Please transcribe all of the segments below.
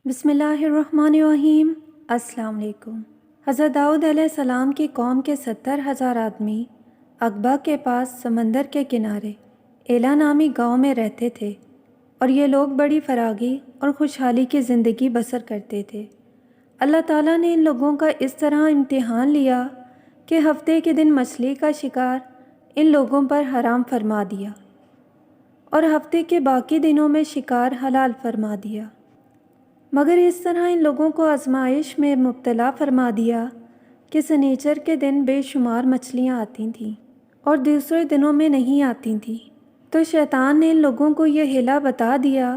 بسم اللہ الرحمن الرحیم۔ السلام علیکم۔ حضرت داؤد علیہ السلام کی قوم کے 70,000 آدمی عقبہ کے پاس سمندر کے کنارے ایلا نامی گاؤں میں رہتے تھے، اور یہ لوگ بڑی فراغی اور خوشحالی کی زندگی بسر کرتے تھے۔ اللہ تعالیٰ نے ان لوگوں کا اس طرح امتحان لیا کہ ہفتے کے دن مچھلی کا شکار ان لوگوں پر حرام فرما دیا، اور ہفتے کے باقی دنوں میں شکار حلال فرما دیا، مگر اس طرح ان لوگوں کو آزمائش میں مبتلا فرما دیا کہ سنیچر کے دن بے شمار مچھلیاں آتی تھیں اور دوسرے دنوں میں نہیں آتی تھیں۔ تو شیطان نے ان لوگوں کو یہ ہیلا بتا دیا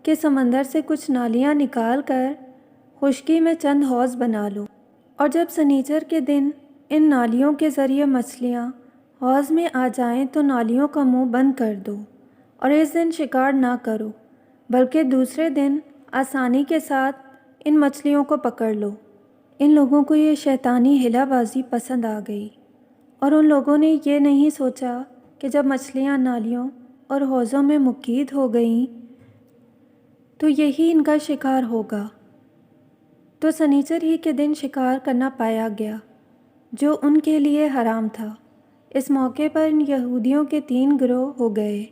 کہ سمندر سے کچھ نالیاں نکال کر خشکی میں چند حوض بنا لو، اور جب سنیچر کے دن ان نالیوں کے ذریعے مچھلیاں حوض میں آ جائیں تو نالیوں کا منہ بند کر دو، اور اس دن شکار نہ کرو، بلکہ دوسرے دن آسانی کے ساتھ ان مچھلیوں کو پکڑ لو۔ ان لوگوں کو یہ شیطانی ہیلا بازی پسند آ گئی، اور ان لوگوں نے یہ نہیں سوچا کہ جب مچھلیاں نالیوں اور حوضوں میں مقید ہو گئیں تو یہی ان کا شکار ہوگا۔ تو سنیچر ہی کے دن شکار کرنا پایا گیا، جو ان کے لیے حرام تھا۔ اس موقع پر ان یہودیوں کے 3 گروہ ہو گئے۔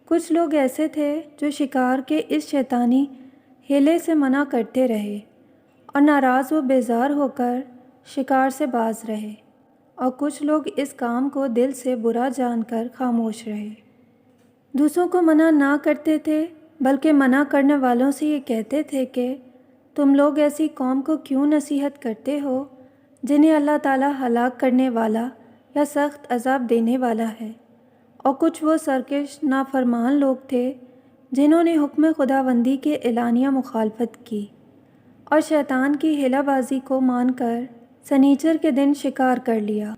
کچھ لوگ ایسے تھے جو شکار کے اس شیطانی ہیلے سے منع کرتے رہے اور ناراض و بیزار ہو کر شکار سے باز رہے، اور کچھ لوگ اس کام کو دل سے برا جان کر خاموش رہے۔ دوسروں کو منع نہ کرتے تھے، بلکہ منع کرنے والوں سے یہ کہتے تھے کہ تم لوگ ایسی قوم کو کیوں نصیحت کرتے ہو جنہیں اللہ تعالیٰ ہلاک کرنے والا یا سخت عذاب دینے والا ہے۔ اور کچھ وہ سرکش نافرمان لوگ تھے جنہوں نے حکم خداوندی کے اعلانیہ مخالفت کی اور شیطان کی ہیلا بازی کو مان کر سنیچر کے دن شکار کر لیا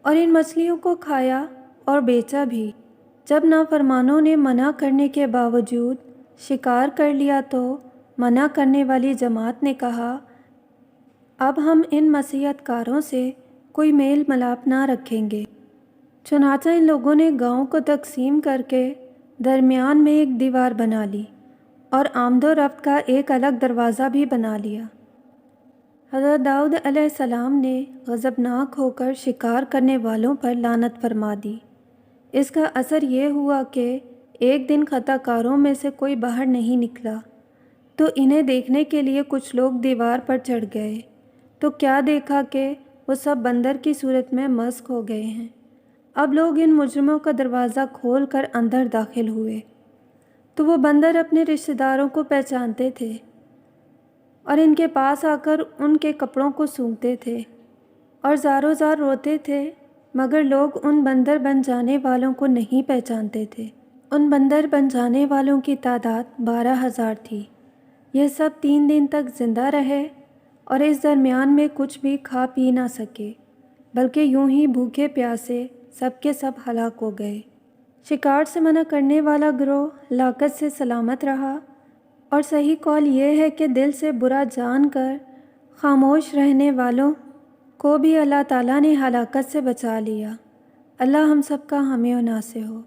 اور ان مچھلیوں کو کھایا اور بیچا بھی۔ جب نافرمانوں نے منع کرنے کے باوجود شکار کر لیا تو منع کرنے والی جماعت نے کہا، اب ہم ان معصیت کاروں سے کوئی میل ملاپ نہ رکھیں گے۔ چنانچہ ان لوگوں نے گاؤں کو تقسیم کر کے درمیان میں ایک دیوار بنا لی اور آمد و رفت کا ایک الگ دروازہ بھی بنا لیا۔ حضرت داؤد علیہ السلام نے غضبناک ہو کر شکار کرنے والوں پر لعنت فرما دی۔ اس کا اثر یہ ہوا کہ ایک دن خطا کاروں میں سے کوئی باہر نہیں نکلا، تو انہیں دیکھنے کے لیے کچھ لوگ دیوار پر چڑھ گئے، تو کیا دیکھا کہ وہ سب بندر کی صورت میں مسخ ہو گئے ہیں۔ اب لوگ ان مجرموں کا دروازہ کھول کر اندر داخل ہوئے، تو وہ بندر اپنے رشتہ داروں کو پہچانتے تھے اور ان کے پاس آ کر ان کے کپڑوں کو سونگھتے تھے اور زار و زار روتے تھے، مگر لوگ ان بندر بن جانے والوں کو نہیں پہچانتے تھے۔ ان بندر بن جانے والوں کی تعداد 12,000 تھی۔ یہ سب 3 دن تک زندہ رہے اور اس درمیان میں کچھ بھی کھا پی نہ سکے، بلکہ یوں ہی بھوکے پیاسے سب کے سب ہلاک ہو گئے۔ شکار سے منع کرنے والا گروہ ہلاکت سے سلامت رہا، اور صحیح قول یہ ہے کہ دل سے برا جان کر خاموش رہنے والوں کو بھی اللہ تعالیٰ نے ہلاکت سے بچا لیا۔ اللہ ہم سب کا حامی و ناصر ہو۔